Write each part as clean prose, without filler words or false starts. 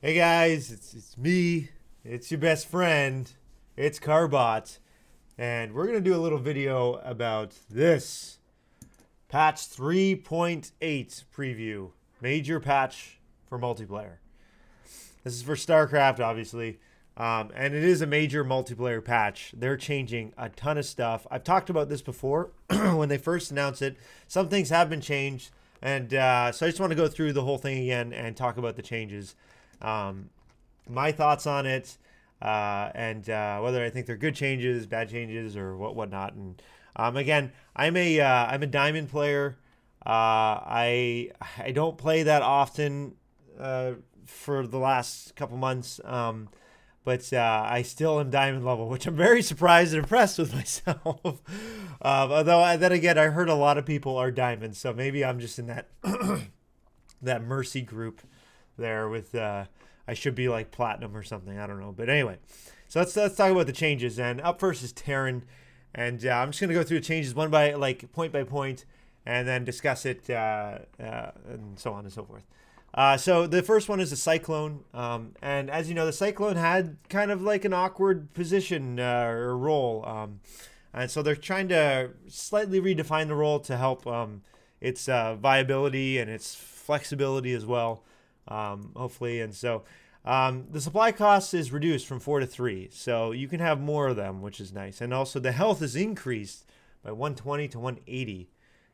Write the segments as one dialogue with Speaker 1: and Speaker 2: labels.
Speaker 1: Hey guys, it's me. It's your best friend. It's Carbot, and we're gonna do a little video about this patch 3.8 preview, major patch for multiplayer. This is for StarCraft, obviously, and it is a major multiplayer patch. They're changing a ton of stuff. I've talked about this before when they first announced it. Some things have been changed, and so I just want to go through the whole thing again and talk about the changes. My thoughts on it, and whether I think they're good changes, bad changes, or whatnot. And again, I'm a diamond player. I don't play that often for the last couple months, but I still am diamond level, which I'm very surprised and impressed with myself. Although then again, I heard a lot of people are diamonds, so maybe I'm just in that that mercy group there with I should be like platinum or something. I don't know. But anyway, so let's talk about the changes. And up first is Terran. And I'm just going to go through the changes point by point and then discuss it and so on and so forth. So the first one is the Cyclone. And as you know, the Cyclone had kind of like an awkward position or role. And so they're trying to slightly redefine the role to help its viability and its flexibility as well. Hopefully. And so the supply cost is reduced from 4 to 3, so you can have more of them, which is nice. And also the health is increased by 120 to 180,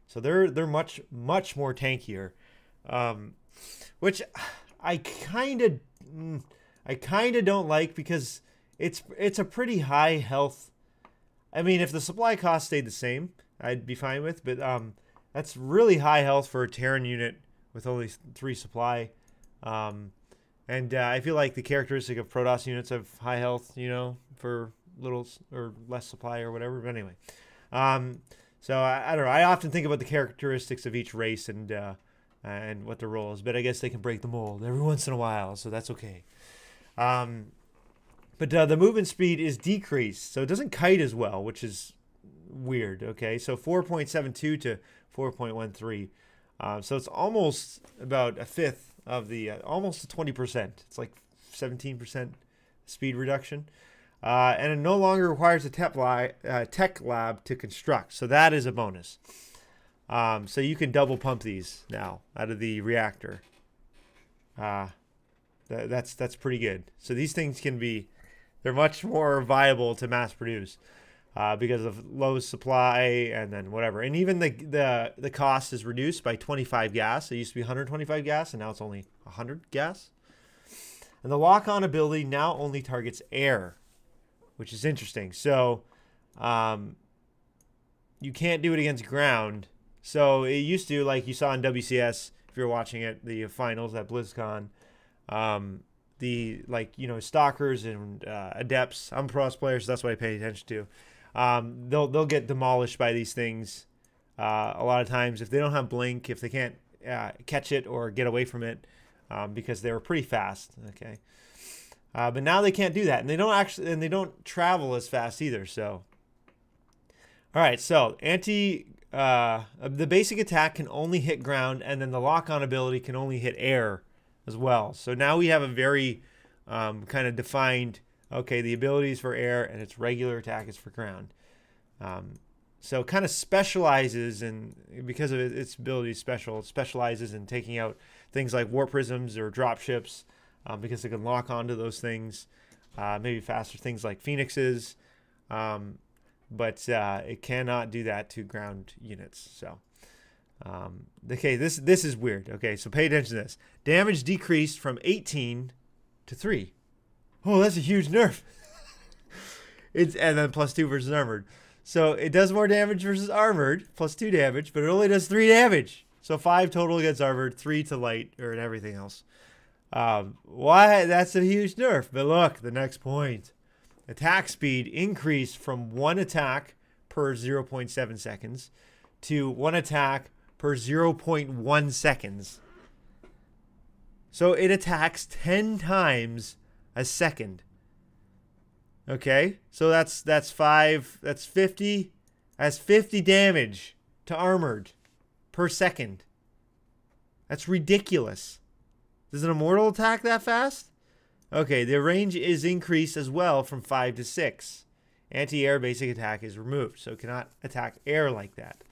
Speaker 1: so they're much more tankier, which I kind of don't like, because it's a pretty high health. I mean, if the supply cost stayed the same, I'd be fine with, but that's really high health for a Terran unit with only 3 supply. And I feel like the characteristic of Protoss units have high health, you know, for little or less supply or whatever. But anyway, so I don't know. I often think about the characteristics of each race and what their role is. But I guess they can break the mold every once in a while, so that's okay. But the movement speed is decreased, so it doesn't kite as well, which is weird. Okay, so 4.72 to 4.13. So it's almost about a fifth of the, almost 20%. It's like 17% speed reduction. And it no longer requires a tech lab to construct. So that is a bonus. So you can double pump these now out of the reactor. That's pretty good. So these things they're much more viable to mass produce. Because of low supply and then whatever. And even the cost is reduced by 25 gas. It used to be 125 gas, and now it's only 100 gas. And the lock-on ability now only targets air, which is interesting. So you can't do it against ground. So it used to, like you saw in WCS, if you're watching it, the finals at BlizzCon, stalkers and adepts. I'm a Protoss player, so that's what I pay attention to. They'll get demolished by these things a lot of times if they don't have blink, if they can't catch it or get away from it, because they were pretty fast. Okay, but now they can't do that, and they don't travel as fast either. So, all right, so the basic attack can only hit ground, and then the lock-on ability can only hit air as well. So now we have a very kind of defined. Okay, the ability is for air, and its regular attack is for ground. So it kind of specializes, because of its ability special, it specializes in taking out things like warp prisms or drop ships, because it can lock onto those things. Maybe faster things like phoenixes, but it cannot do that to ground units. So, okay, this is weird. Okay, so pay attention to this. Damage decreased from 18 to 3. Oh, that's a huge nerf. And then +2 versus armored. So it does more damage versus armored, +2 damage, but it only does 3 damage. So 5 total against armored, 3 to light or everything else. Why? That's a huge nerf. But look, the next point. Attack speed increased from 1 attack per 0.7 seconds to 1 attack per 0.1 seconds. So it attacks 10 times a second. Okay, so that's 50. That's 50 damage to armored per second. That's ridiculous. Does an immortal attack that fast? Okay, the range is increased as well from 5 to 6. Anti-air basic attack is removed, so it cannot attack air like that.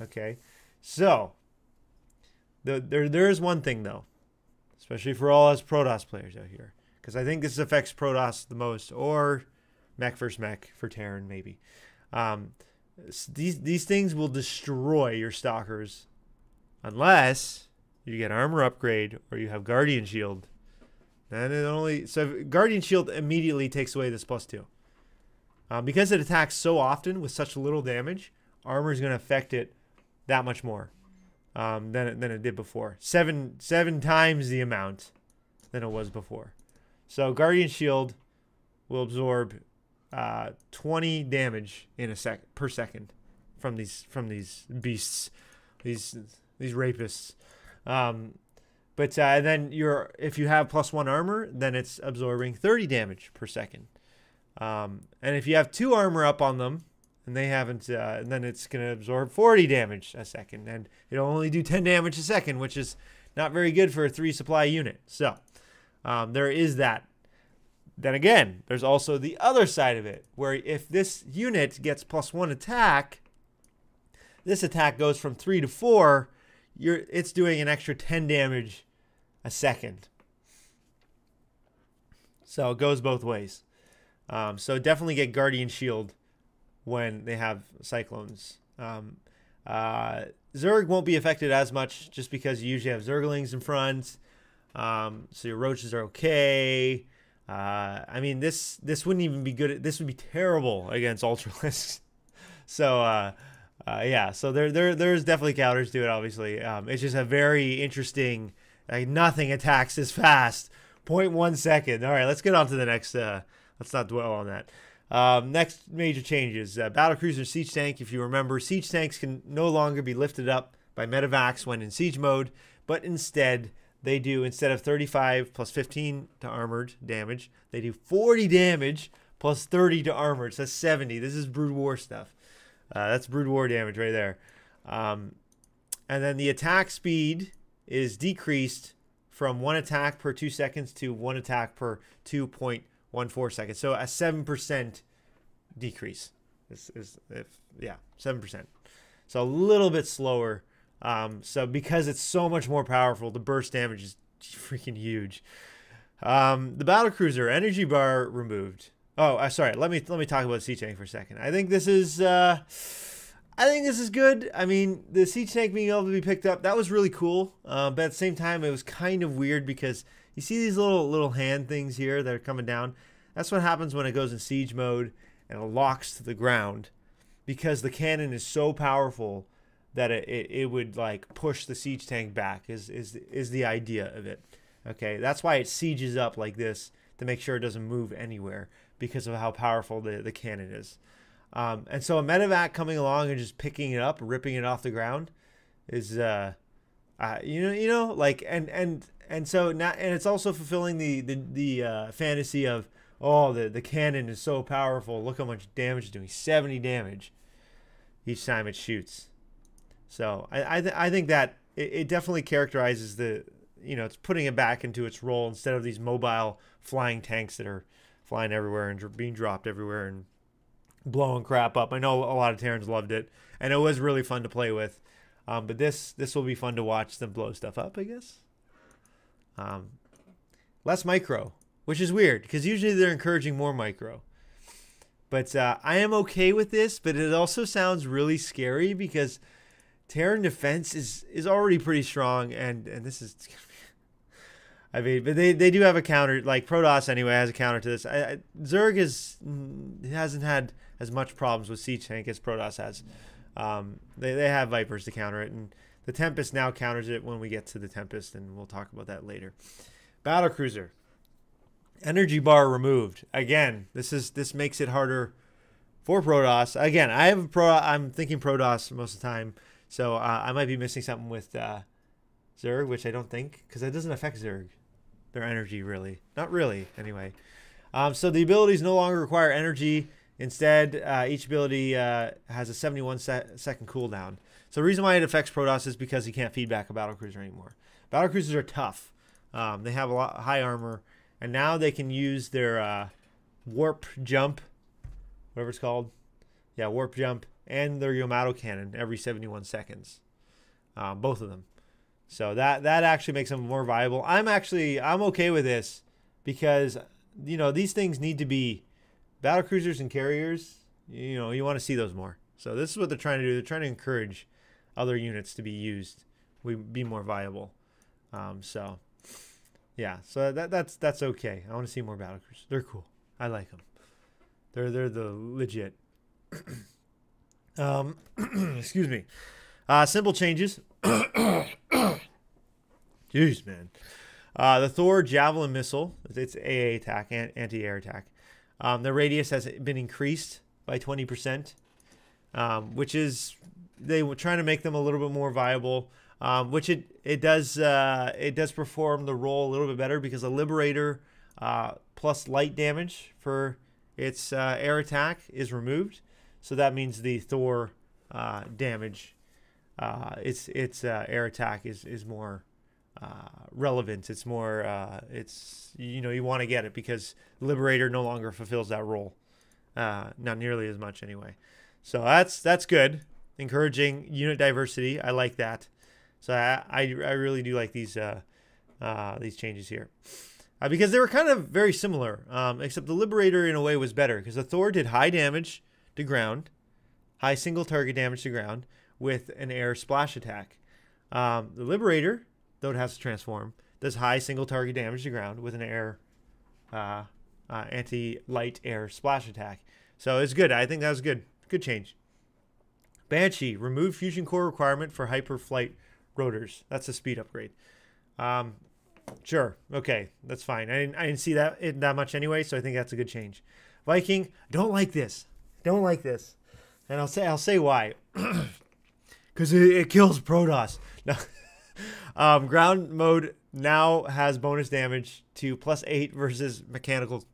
Speaker 1: Okay, so there is one thing though, especially for all us Protoss players out here, because I think this affects Protoss the most, or mech versus mech for Terran maybe. These things will destroy your stalkers unless you get armor upgrade or you have Guardian Shield. And it only Guardian Shield immediately takes away this +2. Because it attacks so often with such little damage, armor is going to affect it that much more than it did before. Seven times the amount than it was before. So Guardian Shield will absorb 20 damage in per second from these beasts, these rapists. But then if you have +1 armor, then it's absorbing 30 damage per second. And if you have 2 armor up on them, and they haven't, then it's going to absorb 40 damage a second, and it'll only do 10 damage a second, which is not very good for a 3 supply unit. So there is that. Then again, there's also the other side of it, where if this unit gets +1 attack, this attack goes from 3 to 4. It's doing an extra 10 damage a second. So it goes both ways. So definitely get Guardian Shield when they have Cyclones. Zerg won't be affected as much just because you usually have Zerglings in front. So your Roaches are okay. I mean, this wouldn't even be good. This would be terrible against Ultralisks. So yeah, so there's definitely counters to it. Obviously, it's just a very interesting. Like nothing attacks as fast. 0.1 second. All right, let's get on to the next. Let's not dwell on that. Next major changes: battlecruiser, siege tank. If you remember, siege tanks can no longer be lifted up by medevacs when in siege mode, but instead they do, instead of 35 plus 15 to armored damage, they do 40 damage plus 30 to armored. So that's 70. This is Brood War stuff. That's Brood War damage right there. And then the attack speed is decreased from 1 attack per 2 seconds to 1 attack per 2.14 seconds. So a 7% decrease. Yeah, 7%. So a little bit slower. So because it's so much more powerful, the burst damage is freaking huge. The battlecruiser energy bar removed. Oh, sorry. Let me talk about siege tank for a second. I think this is good. I mean, the siege tank being able to be picked up, that was really cool. But at the same time, it was kind of weird because you see these little hand things here that are coming down. That's what happens when it goes in siege mode and it locks to the ground, because the cannon is so powerful that it would like push the siege tank back is the idea of it. Okay, that's why it sieges up like this, to make sure it doesn't move anywhere, because of how powerful the cannon is. And so a medevac coming along and just picking it up, ripping it off the ground, is like so now, and it's also fulfilling the fantasy of, oh, the cannon is so powerful. Look how much damage it's doing. 70 damage each time it shoots. So I think that it definitely characterizes it's putting it back into its role, instead of these mobile flying tanks that are flying everywhere and being dropped everywhere and blowing crap up. I know a lot of Terrans loved it, and it was really fun to play with. But this will be fun to watch them blow stuff up, I guess. Less micro, which is weird, because usually they're encouraging more micro. But I am okay with this, but it also sounds really scary, because Terran defense is already pretty strong, and this is, I mean, but they do have a counter. Like Protoss anyway has a counter to this. Zerg hasn't had as much problems with siege tank as Protoss has. They have Vipers to counter it, and the Tempest now counters it when we get to the Tempest, and we'll talk about that later. Battlecruiser, energy bar removed. Again, this makes it harder for Protoss. Again, I'm thinking Protoss most of the time. So I might be missing something with Zerg, which I don't think, because it doesn't affect Zerg, their energy, really. Not really, anyway. So the abilities no longer require energy. Instead, each ability has a 71-second cooldown. So the reason why it affects Protoss is because you can't feedback a battlecruiser anymore. Battlecruisers are tough. They have a lot high armor, and now they can use their warp jump, whatever it's called. Yeah, warp jump, and their Yamato cannon every 71 seconds. Both of them. So that actually makes them more viable. I'm okay with this because, you know, these things need to be battle cruisers and carriers. You know, you want to see those more. So this is what they're trying to do. They're trying to encourage other units to be used. We be more viable. So yeah, so that's okay. I want to see more battle cruisers. They're cool. I like them. They're the legit. Excuse me. Simple changes. Jeez, man. The Thor Javelin missile, it's AA attack, anti-air attack. The radius has been increased by 20%, which is they were trying to make them a little bit more viable. Which it does perform the role a little bit better because the Liberator plus light damage for its air attack is removed. So that means the Thor damage, its air attack is more relevant. It's more you know, you want to get it because Liberator no longer fulfills that role, not nearly as much anyway. So that's good, encouraging unit diversity. I like that. So I really do like these changes here, because they were kind of very similar, except the Liberator in a way was better because the Thor did high damage to ground, high single target damage to ground with an air splash attack. The Liberator, though it has to transform, does high single target damage to ground with an air anti-light air splash attack. So it's good. I think that was good. Good change. Banshee, remove fusion core requirement for hyperflight rotors. That's a speed upgrade. Sure. Okay. That's fine. I didn't see that much anyway, so I think that's a good change. Viking, don't like this. Don't like this. And I'll say why. Because it kills Protoss. No. Ground mode now has bonus damage to +8 versus mechanical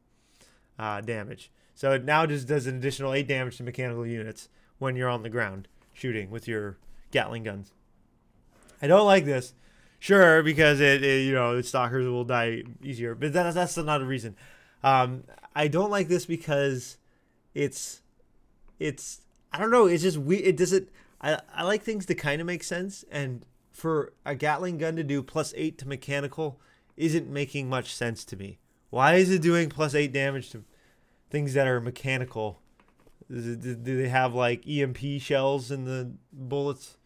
Speaker 1: damage. So it now just does an additional 8 damage to mechanical units when you're on the ground shooting with your Gatling guns. I don't like this. Sure, because you know, stalkers will die easier, but that's not a reason. I don't like this because it's I don't know, it's just weird. It doesn't. I like things to kind of make sense, and for a Gatling gun to do +8 to mechanical isn't making much sense to me. Why is it doing +8 damage to things that are mechanical? Do they have like EMP shells in the bullets?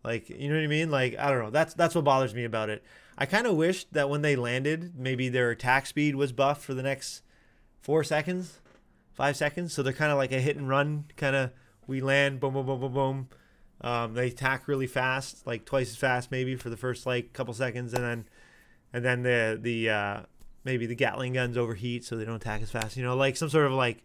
Speaker 1: Like, you know what I mean? Like, I don't know. That's what bothers me about it. I kind of wish that when they landed, maybe their attack speed was buffed for the next 4 seconds, 5 seconds. So they're kind of like a hit and run kind of. We land, boom, boom, boom, boom, boom. They attack really fast, like twice as fast maybe for the first like couple seconds, and then the maybe the Gatling guns overheat so they don't attack as fast. You know, like some sort of like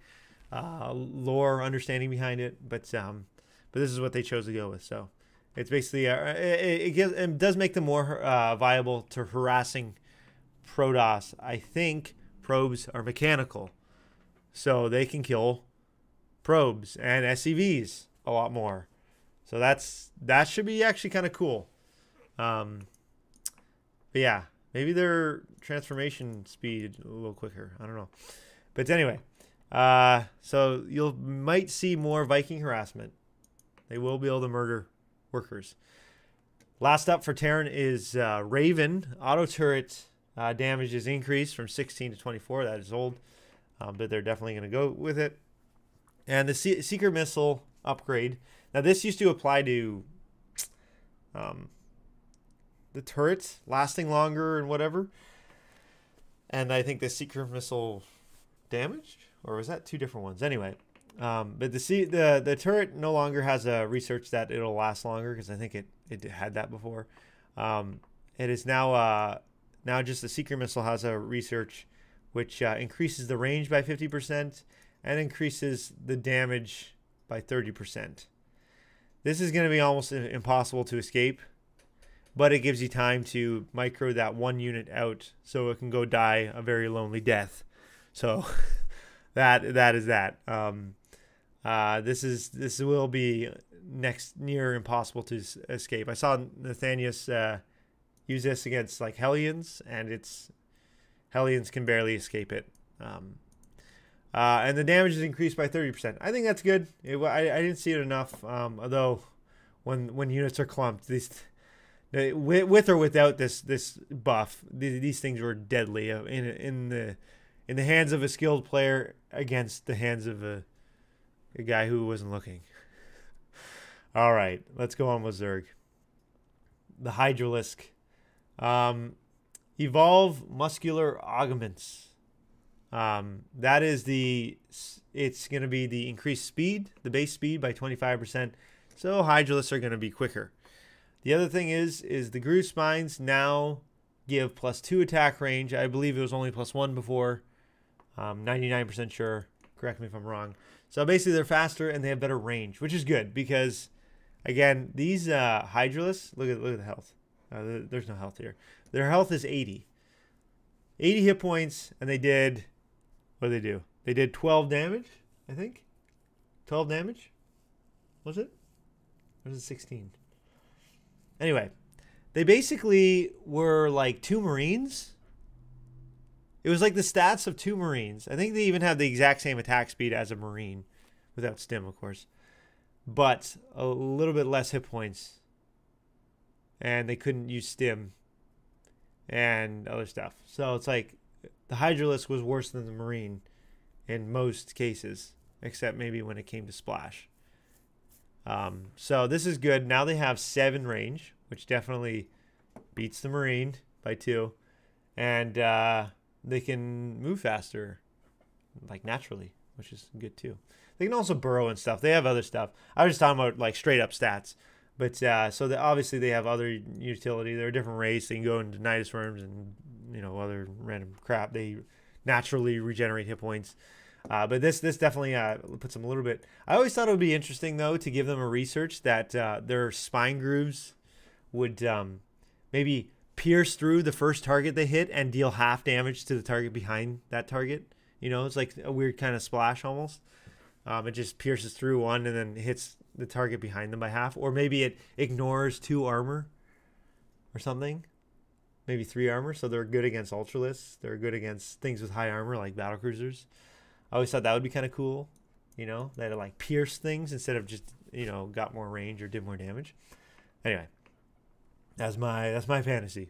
Speaker 1: lore understanding behind it. But this is what they chose to go with. So. It's basically it does make them more viable to harassing Protoss. I think probes are mechanical, so they can kill probes and SCVs a lot more. So that should be actually kind of cool. But yeah, maybe their transformation speed a little quicker. I don't know. But anyway, so might see more Viking harassment. They will be able to murder workers. Last up for Terran is Raven. Auto turret damage is increased from 16 to 24. That is old, but they're definitely going to go with it. And the Seeker missile upgrade. Now this used to apply to the turrets lasting longer and whatever. And I think the Seeker missile damage, or was that two different ones? Anyway. But the turret no longer has a research that it'll last longer because I think it had that before. It is now just the Seeker missile has a research which increases the range by 50% and increases the damage by 30%. This is going to be almost impossible to escape, but it gives you time to micro that one unit out so it can go die a very lonely death. So that is that. This will be near impossible to escape. I saw Nathanius use this against like Hellions, and it's Hellions can barely escape it. And the damage is increased by 30%. I think that's good. I didn't see it enough. Although when units are clumped, with or without this buff, these things were deadly in the hands of a skilled player against the hands of a guy who wasn't looking. All right, let's go on with Zerg. The Hydralisk. Evolve Muscular Augments. That is it's going to be the increased speed, the base speed by 25%. So Hydralisks are going to be quicker. The other thing is the Groove Spines now give +2 attack range. I believe it was only +1 before. 99% sure. Correct me if I'm wrong. So basically they're faster and they have better range, which is good because, again, these Hydralisks, look at the health. There's no health here. Their health is 80. 80 hit points, and they did, what did they do? They did 12 damage, I think. 12 damage? Was it? Or was it 16? Anyway, they basically were like 2 Marines. It was like the stats of 2 Marines. I think they even have the exact same attack speed as a Marine, without stim, of course. But a little bit less hit points. And they couldn't use stim and other stuff. So it's like the Hydralisk was worse than the Marine in most cases, except maybe when it came to splash. So this is good. Now they have 7 range, which definitely beats the Marine by 2. And they can move faster, like naturally, which is good too. They can also burrow and stuff. They have other stuff. I was just talking about like straight up stats. But so obviously they have other utility. They're a different race. They can go into Nidus Worms and other random crap. They naturally regenerate hit points. But this definitely puts them a little bit. I always thought it would be interesting though to give them a research that their spine grooves would maybe pierce through the first target they hit and deal half damage to the target behind that target. It's like a weird kind of splash almost. It just pierces through one and then hits the target behind them by half. Or maybe it ignores 2 armor or something. Maybe 3 armor. So they're good against Ultralisks. They're good against things with high armor like battlecruisers. I always thought that would be kind of cool. That it like pierce things instead of just, got more range or did more damage. Anyway, that's my fantasy.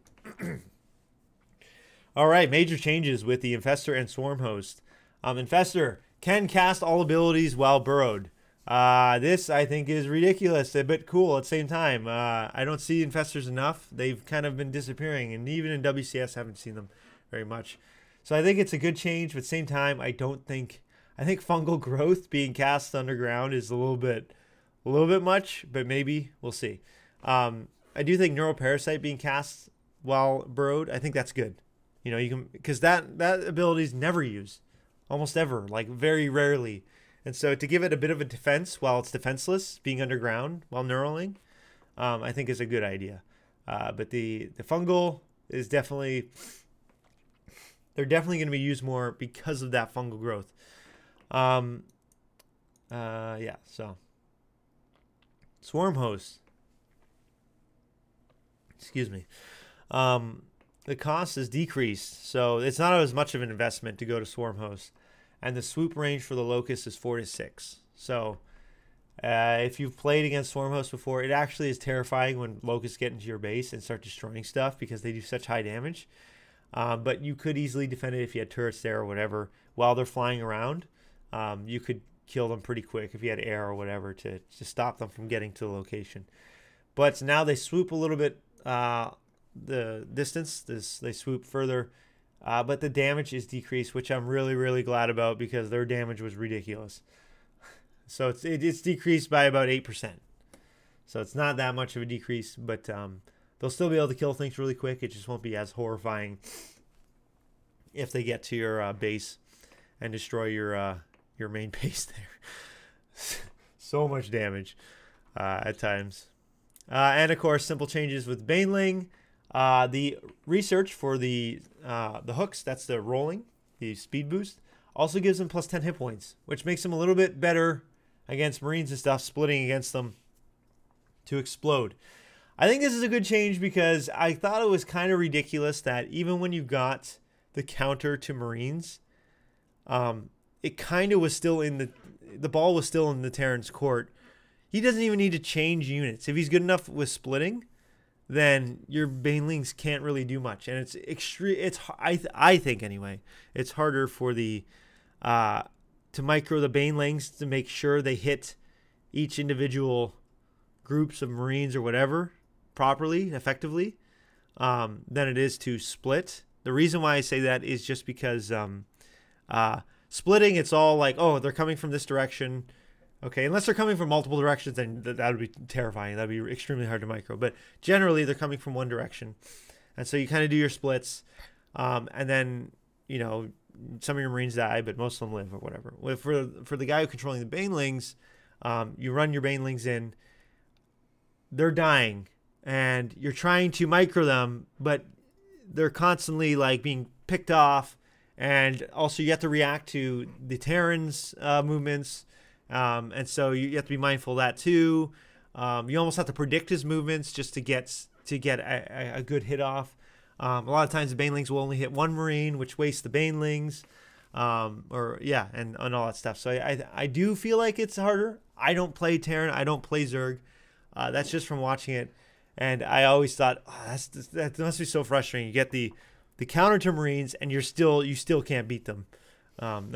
Speaker 1: All right, major changes with the Infestor and Swarm Host. Infestor can cast all abilities while burrowed. This, I think, is ridiculous, but cool at the same time. I don't see Infestors enough. They've kind of been disappearing, and even in WCS, I haven't seen them very much. So I think it's a good change, but at the same time, I think Fungal Growth being cast underground is a little bit much, but maybe we'll see. I do think Neuroparasite being cast while burrowed, I think that's good. You can, because that ability is never used, almost ever, like very rarely. And so to give it a bit of a defense while it's defenseless, being underground while neuraling, I think is a good idea. But the fungal is definitely, they're definitely going to be used more because of that fungal growth. Yeah, so. Swarm Host. Excuse me. The cost is decreased, so it's not as much of an investment to go to Swarm Host. And the swoop range for the Locust is 4 to 6. So if you've played against Swarm Host before, it actually is terrifying when Locusts get into your base and start destroying stuff because they do such high damage. But you could easily defend it if you had turrets there or whatever. While they're flying around, you could kill them pretty quick if you had air or whatever to stop them from getting to the location. But now they swoop a little bit the distance. They swoop further. But the damage is decreased, which I'm really, really glad about because their damage was ridiculous. So it's decreased by about 8%. So it's not that much of a decrease, but they'll still be able to kill things really quick. It just won't be as horrifying if they get to your base and destroy your main base there. So much damage at times. And of course, simple changes with Baneling. The research for the hooks, that's the rolling, the speed boost, also gives them +10 hit points, which makes them a little bit better against Marines and stuff, splitting against them to explode. I think this is a good change because I thought it was kind of ridiculous that even when you got the counter to Marines, it kind of was still in the ball was still in the Terran's court. He doesn't even need to change units. If he's good enough with splitting, then your banelings can't really do much. And it's extreme. I think anyway, it's harder for the to micro the banelings to make sure they hit each individual groups of Marines or whatever properly, effectively, than it is to split. The reason why I say that is just because splitting, it's all like, oh, they're coming from this direction. Okay, unless they're coming from multiple directions, then that would be terrifying. That would be extremely hard to micro. But generally, they're coming from one direction. And so you kind of do your splits. And then, you know, some of your Marines die, but most of them live or whatever. For the guy who's controlling the banelings, you run your banelings in. They're dying. And you're trying to micro them, but they're constantly like being picked off. And also you have to react to the Terran's movements. And so you have to be mindful of that too. You almost have to predict his movements just to get a good hit off. A lot of times the banelings will only hit one Marine, which wastes the banelings, and all that stuff. So I do feel like it's harder. I don't play Terran. I don't play Zerg. That's just from watching it. And I always thought, oh, that must be so frustrating. You get the counter to Marines, and you still can't beat them. And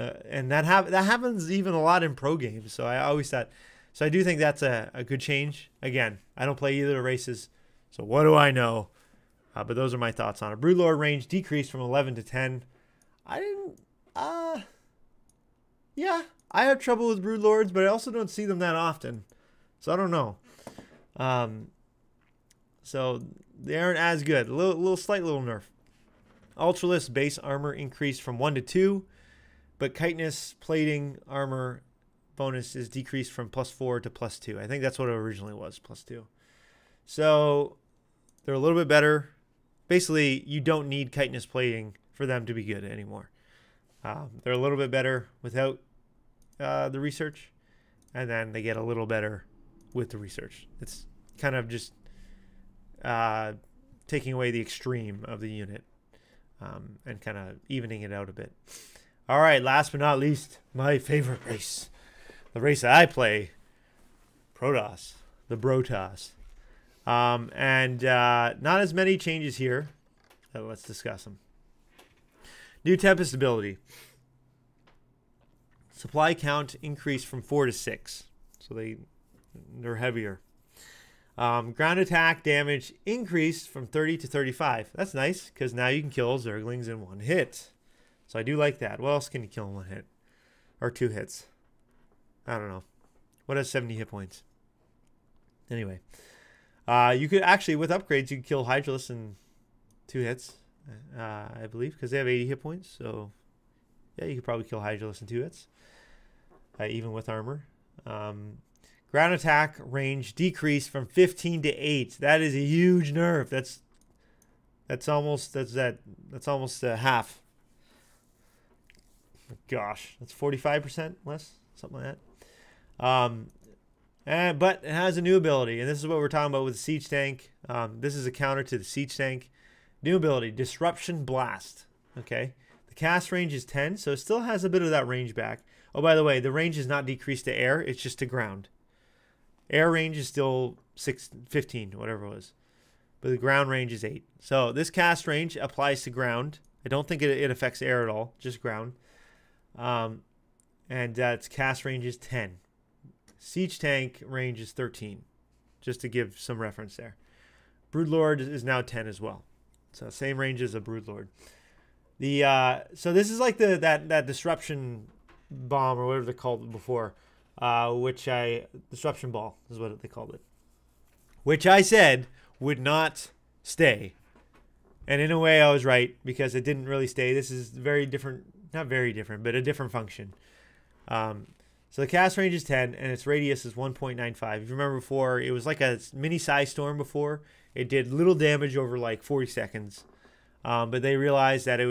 Speaker 1: that happens even a lot in pro games. So I always thought, so I do think that's a good change. Again, I don't play either races, so what do I know? But those are my thoughts on it. Broodlord range decreased from 11 to 10. Yeah, I have trouble with Broodlords, but I also don't see them that often, so I don't know. So they aren't as good. Slight little nerf. Ultralisk base armor increased from 1 to 2. But chitinous plating armor bonus is decreased from +4 to +2. I think that's what it originally was, +2. So they're a little bit better. Basically, you don't need chitinous plating for them to be good anymore. They're a little bit better without the research. And then they get a little better with the research. It's kind of just taking away the extreme of the unit and kind of evening it out a bit. All right, last but not least, my favorite race. The race that I play, Protoss, the Brotoss. Not as many changes here. So let's discuss them. New Tempest ability. Supply count increased from 4 to 6. So they're heavier. Ground attack damage increased from 30 to 35. That's nice, because now you can kill Zerglings in one hit. So I do like that. What else can you kill in one hit? Or 2 hits? I don't know. What has 70 hit points? Anyway. You could actually, with upgrades, you could kill Hydralisks in 2 hits. I believe, because they have 80 hit points. So, yeah, you could probably kill Hydralisks in 2 hits. Even with armor. Ground attack range decreased from 15 to 8. That is a huge nerf. That's almost half. Gosh, that's 45% less, something like that. But it has a new ability, and this is what we're talking about with the siege tank. This is a counter to the siege tank. New ability, Disruption Blast. Okay, the cast range is 10, so it still has a bit of that range back. Oh, by the way, the range is not decreased to air; it's just to ground. Air range is still 15, whatever it was, but the ground range is 8. So this cast range applies to ground. I don't think it affects air at all, just ground. Its cast range is 10. Siege tank range is 13, just to give some reference there. Broodlord is now 10 as well, so same range as a Broodlord. So this is like that disruption bomb or whatever they called it before, disruption ball is what they called it, which I said would not stay, and in a way I was right, because it didn't really stay. This is very different. Not very different, but a different function. So the cast range is 10, and its radius is 1.95. If you remember before, it was like a mini size storm before. It did little damage over like 40 seconds. But they realized that it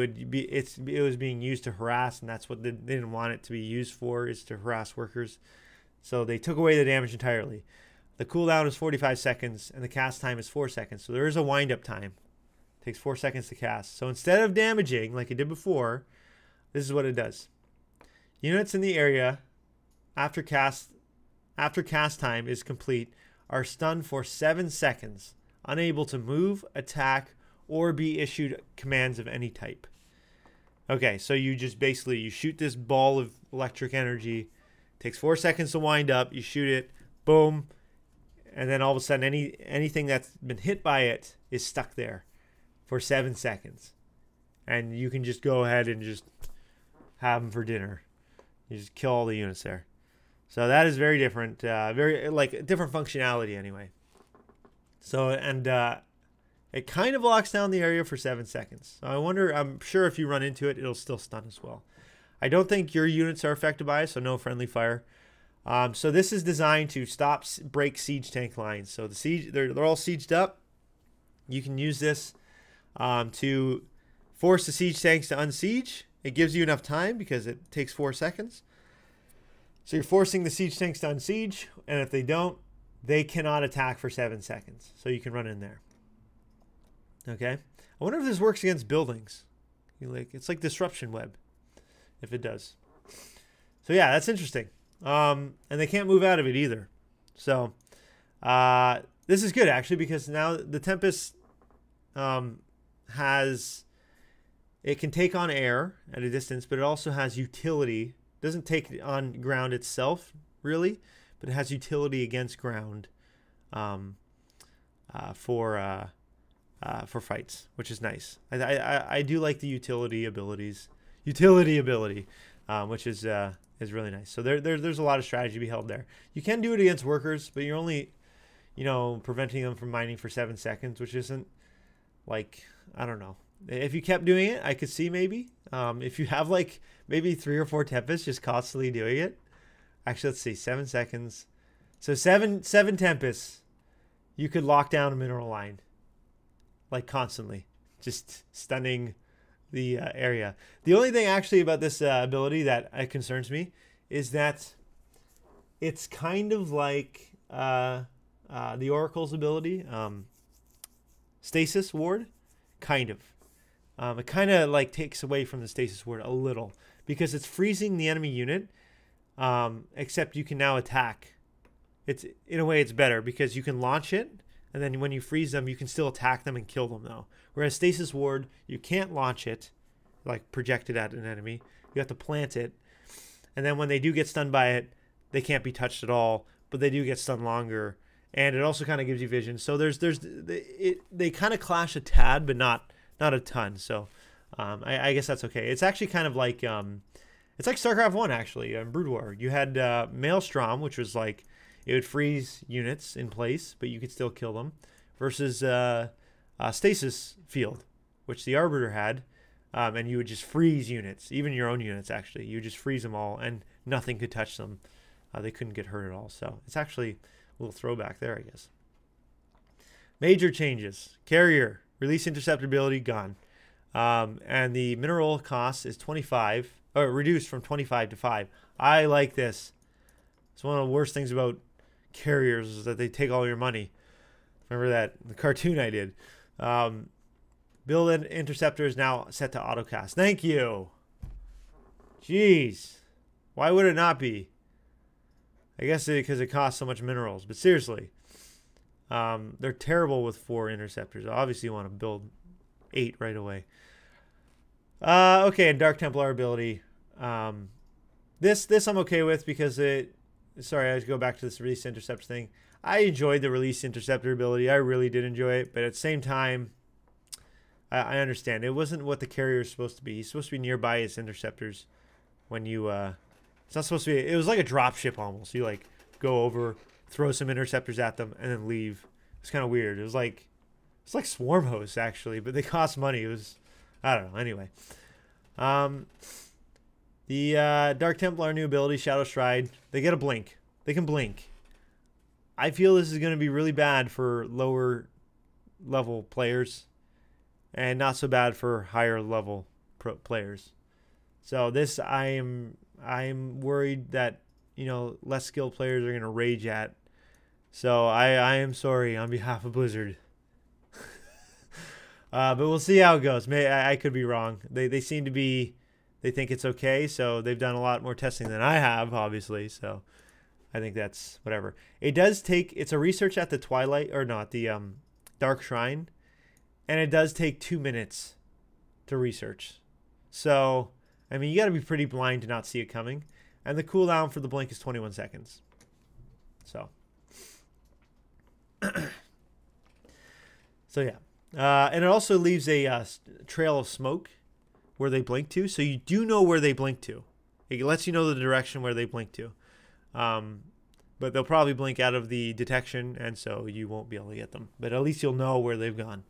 Speaker 1: was being used to harass, and that's what they didn't want it to be used for, is to harass workers. So they took away the damage entirely. The cooldown is 45 seconds, and the cast time is 4 seconds. So there is a wind-up time Takes 4 seconds to cast. So instead of damaging like it did before, this is what it does. Units in the area after cast time is complete are stunned for 7 seconds, unable to move, attack, or be issued commands of any type. Okay, so you just basically, you shoot this ball of electric energy, takes 4 seconds to wind up, you shoot it, boom, and then all of a sudden anything that's been hit by it is stuck there for 7 seconds. And you can just go ahead and just have them for dinner. You just kill all the units there. So that is very different, very like different functionality anyway. So, and it kind of locks down the area for 7 seconds. So I wonder, I'm sure if you run into it, it'll still stun as well. I don't think your units are affected by it, so no friendly fire. So this is designed to break siege tank lines. So the siege, they're all sieged up. You can use this to force the siege tanks to unsiege. It gives you enough time because it takes 4 seconds. So you're forcing the siege tanks to unsiege, and if they don't, they cannot attack for 7 seconds. So you can run in there. Okay. I wonder if this works against buildings. It's like disruption web, if it does. So yeah, that's interesting. And they can't move out of it either. So this is good actually, because now the Tempest it can take on air at a distance, but it also has utility. It doesn't take on ground itself really, but it has utility against ground for fights, which is nice. I do like the utility ability, which is really nice. So there's a lot of strategy to be held there. You can do it against workers, but you're only, preventing them from mining for 7 seconds, which isn't like, I don't know. If you kept doing it, I could see maybe. If you have like maybe 3 or 4 Tempests just constantly doing it. Actually, let's see, 7 seconds. So seven Tempests, you could lock down a mineral line. Like constantly, just stunning the area. The only thing actually about this ability that concerns me is that it's kind of like the Oracle's ability, Stasis Ward, kind of. It kind of like takes away from the Stasis Ward a little because it's freezing the enemy unit, except you can now attack. It's in a way it's better because you can launch it. And then when you freeze them, you can still attack them and kill them, though. Whereas Stasis Ward, you can't launch it, like project it at an enemy. You have to plant it. And then when they do get stunned by it, they can't be touched at all, but they do get stunned longer. And it also kind of gives you vision. So they kind of clash a tad, but not a ton. So I guess that's okay. It's actually kind of like it's like StarCraft 1 actually, Brood War. You had Maelstrom, which was like, it would freeze units in place, but you could still kill them. Versus Stasis Field, which the Arbiter had, and you would just freeze units, even your own units actually. You would just freeze them all, and nothing could touch them. They couldn't get hurt at all. So it's actually a little throwback there, I guess. Major changes. Carrier, release interceptability, gone. And the mineral cost is 25, or reduced from 25 to 5. I like this. It's one of the worst things about carriers is that they take all your money. Remember that the cartoon I did. Build interceptor is now set to autocast. Thank you. Jeez, why would it not be? I guess because it costs so much minerals. But seriously, they're terrible with 4 interceptors. Obviously, you want to build 8 right away. Okay, and Dark Templar ability. This I'm okay with because it. Sorry, I have to go back to this release intercept thing. I enjoyed the release interceptor ability. I really did enjoy it, but at the same time, I understand it wasn't what the carrier is supposed to be. He's supposed to be nearby his interceptors when you. It's not supposed to be. It was like a drop ship almost. You like go over, throw some interceptors at them, and then leave. It's kind of weird. It's like swarm hosts actually, but they cost money. It was, I don't know. Anyway, the Dark Templar new ability, Shadow Stride, they get a blink. They can blink. I feel this is going to be really bad for lower level players and not so bad for higher level players. So this I'm worried that, less skilled players are going to rage at. So I am sorry on behalf of Blizzard. But we'll see how it goes. I could be wrong. They seem to be, they think it's okay. So they've done a lot more testing than I have, obviously. So I think that's whatever. It does take, it's a research at the Twilight, or not, the Dark Shrine. And it does take 2 minutes to research. So, I mean, you got to be pretty blind to not see it coming. And the cooldown for the blink is 21 seconds. So. So, yeah. And it also leaves a trail of smoke where they blink to. So you do know where they blink to. It lets you know the direction where they blink to. But they'll probably blink out of the detection, and so you won't be able to get them. But at least you'll know where they've gone.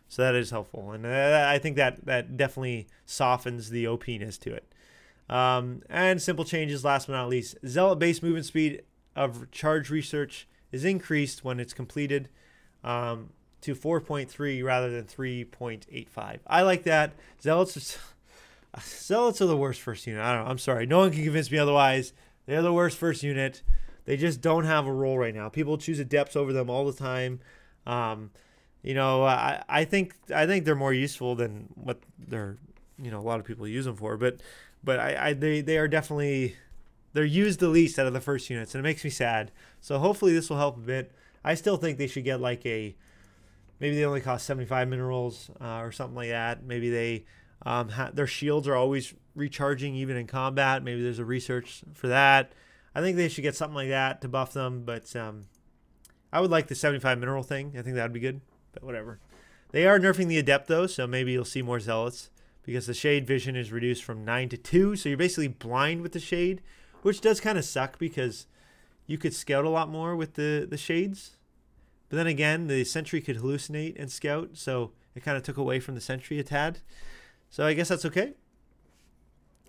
Speaker 1: So that is helpful. And I think that definitely softens the OP-ness to it. And simple changes, last but not least. Zealot base movement speed of charge research is increased when it's completed to 4.3 rather than 3.85. I like that. Zealots are the worst first unit. I don't know. I'm sorry. No one can convince me otherwise. They're the worst first unit. They just don't have a role right now. People choose adepts over them all the time. You know, I think they're more useful than what they're, you know, a lot of people use them for. But they are definitely, they're used the least out of the first units, and it makes me sad. So hopefully this will help a bit. I still think they should get like maybe they only cost 75 minerals or something like that. Maybe they their shields are always recharging even in combat. Maybe there's a research for that. I think they should get something like that to buff them. But I would like the 75 mineral thing. I think that would be good. But whatever. They are nerfing the adept though, so maybe you'll see more zealots because the shade vision is reduced from 9 to 2. So you're basically blind with the shade, which does kind of suck because you could scout a lot more with the shades. But then again, the sentry could hallucinate and scout, so it kind of took away from the sentry a tad. So I guess that's okay.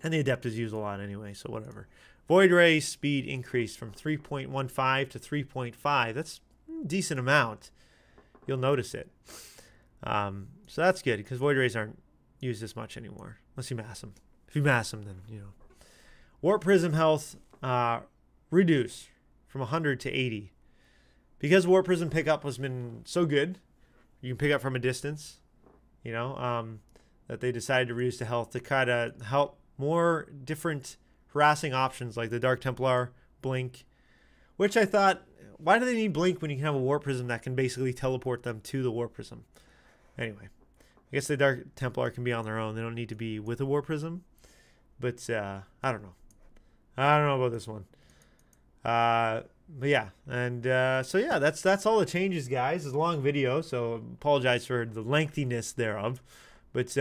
Speaker 1: And the adept is used a lot anyway, so whatever. Void ray speed increased from 3.15 to 3.5. That's a decent amount. You'll notice it. So that's good because void rays aren't used as much anymore unless you mass them. If you mass them, then you know. Warp prism health reduced from 100 to 80 because warp prism pickup has been so good. You can pick up from a distance. You know that they decided to reduce the health to kind of help more different harassing options like the Dark Templar, Blink, which I thought, why do they need Blink when you can have a Warp Prism that can basically teleport them to the Warp Prism? Anyway, I guess the Dark Templar can be on their own. They don't need to be with a Warp Prism. But I don't know. I don't know about this one. But yeah, and so yeah, that's all the changes, guys. It's a long video, so apologize for the lengthiness thereof. But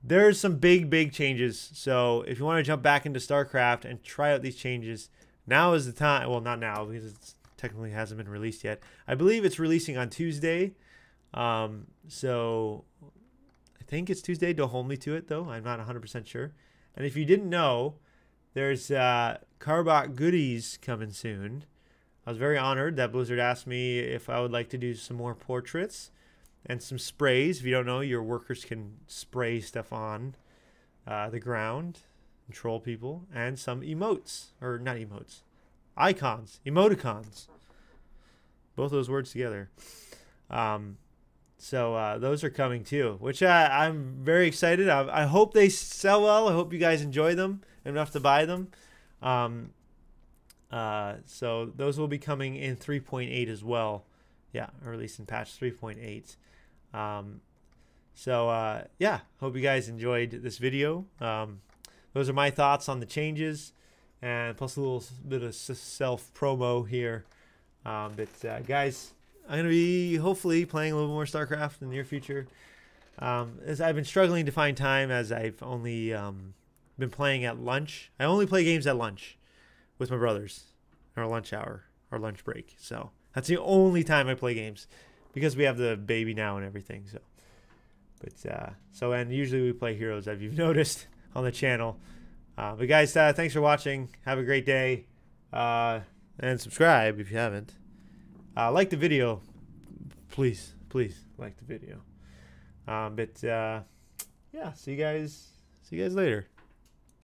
Speaker 1: there's some big changes. So if you want to jump back into StarCraft and try out these changes, now is the time. Well, not now because it technically hasn't been released yet. I believe it's releasing on Tuesday. So I think it's Tuesday. Don't hold me to it though. I'm not 100% sure. And if you didn't know, there's Carbot goodies coming soon. I was very honored that Blizzard asked me if I would like to do some more portraits and some sprays. If you don't know, your workers can spray stuff on the ground, troll people, and some emotes, or not emotes, icons, emoticons. Both those words together. So those are coming too, which I'm very excited. I hope they sell well. I hope you guys enjoy them enough to buy them. So those will be coming in 3.8 as well. Yeah, or at least in patch 3.8. Yeah, hope you guys enjoyed this video. Those are my thoughts on the changes, and plus a little bit of self promo here. Guys, I'm going to be hopefully playing a little more StarCraft in the near future. As I've been struggling to find time, as I've only been playing at lunch. I only play games at lunch with my brothers, our lunch hour, our lunch break. So that's the only time I play games because we have the baby now and everything. So, and usually we play Heroes, as you've noticed on the channel. But guys, thanks for watching. Have a great day, and subscribe if you haven't. Like the video, please like the video. Yeah, see you guys later.